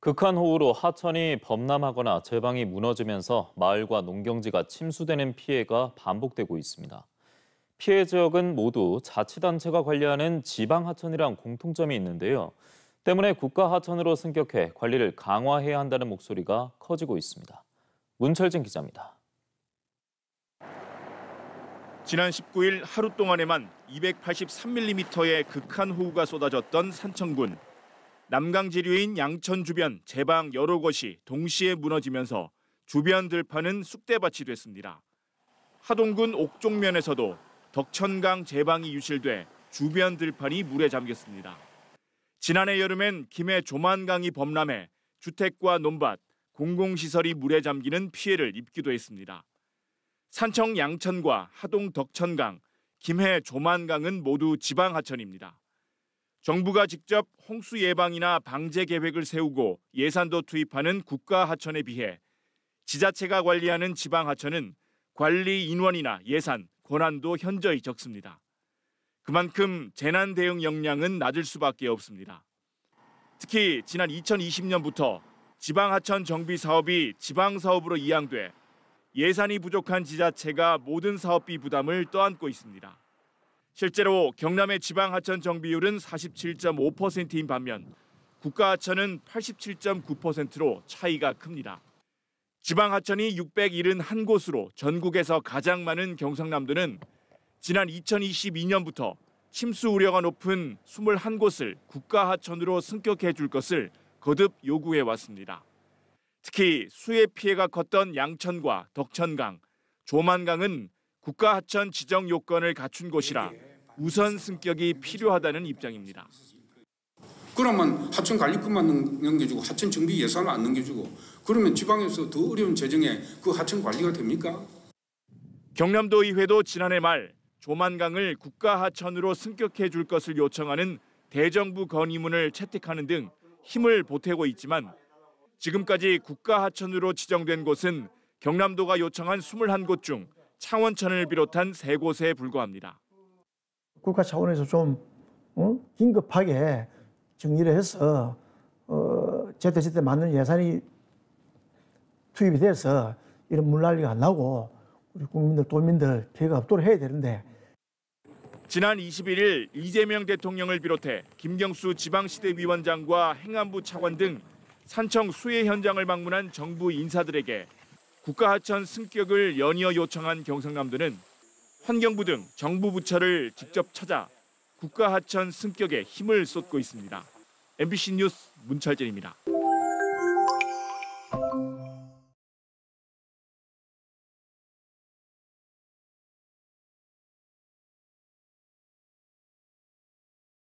극한호우로 하천이 범람하거나 제방이 무너지면서 마을과 농경지가 침수되는 피해가 반복되고 있습니다. 피해 지역은 모두 자치단체가 관리하는 지방하천이랑 공통점이 있는데요. 때문에 국가하천으로 승격해 관리를 강화해야 한다는 목소리가 커지고 있습니다. 문철진 기자입니다. 지난 19일 하루 동안에만 283mm의 극한호우가 쏟아졌던 산청군. 남강지류인 양천 주변 제방 여러 곳이 동시에 무너지면서 주변 들판은 쑥대밭이 됐습니다. 하동군 옥종면에서도 덕천강 제방이 유실돼 주변 들판이 물에 잠겼습니다. 지난해 여름엔 김해 조만강이 범람해 주택과 논밭, 공공시설이 물에 잠기는 피해를 입기도 했습니다. 산청 양천과 하동 덕천강, 김해 조만강은 모두 지방하천입니다. 정부가 직접 홍수 예방이나 방제 계획을 세우고 예산도 투입하는 국가하천에 비해 지자체가 관리하는 지방하천은 관리 인원이나 예산, 권한도 현저히 적습니다. 그만큼 재난 대응 역량은 낮을 수밖에 없습니다. 특히 지난 2020년부터 지방하천 정비 사업이 지방사업으로 이양돼 예산이 부족한 지자체가 모든 사업비 부담을 떠안고 있습니다. 실제로 경남의 지방하천 정비율은 47.5%인 반면 국가하천은 87.9%로 차이가 큽니다. 지방하천이 671곳으로 전국에서 가장 많은 경상남도는 지난 2022년부터 침수 우려가 높은 21곳을 국가하천으로 승격해 줄 것을 거듭 요구해 왔습니다. 특히 수해 피해가 컸던 양천과 덕천강, 조만강은 국가하천 지정 요건을 갖춘 곳이라 우선 승격이 필요하다는 입장입니다. 그러면 하천 관리권만 넘겨주고 하천 정비 예산을 안 넘겨주고 그러면 지방에서 더 어려운 재정에 그 하천 관리가 됩니까? 경남도 의회도 지난해 말 조만강을 국가하천으로 승격해 줄 것을 요청하는 대정부 건의문을 채택하는 등 힘을 보태고 있지만 지금까지 국가하천으로 지정된 곳은 경남도가 요청한 21곳 중 창원천을 비롯한 3곳에 불과합니다. 국가 차원에서 좀 긴급하게 정리를 해서 제때 맞는 예산이 투입이 돼서 이런 물난리가 안 나고 우리 국민들, 도민들 피해가 없도록 해야 되는데. 지난 21일 이재명 대통령을 비롯해 김경수 지방시대위원장과 행안부 차관 등 산청 수해 현장을 방문한 정부 인사들에게 국가하천 승격을 연이어 요청한 경상남도는 환경부 등 정부 부처를 직접 찾아 국가하천 승격에 힘을 쏟고 있습니다. MBC 뉴스 문철진입니다.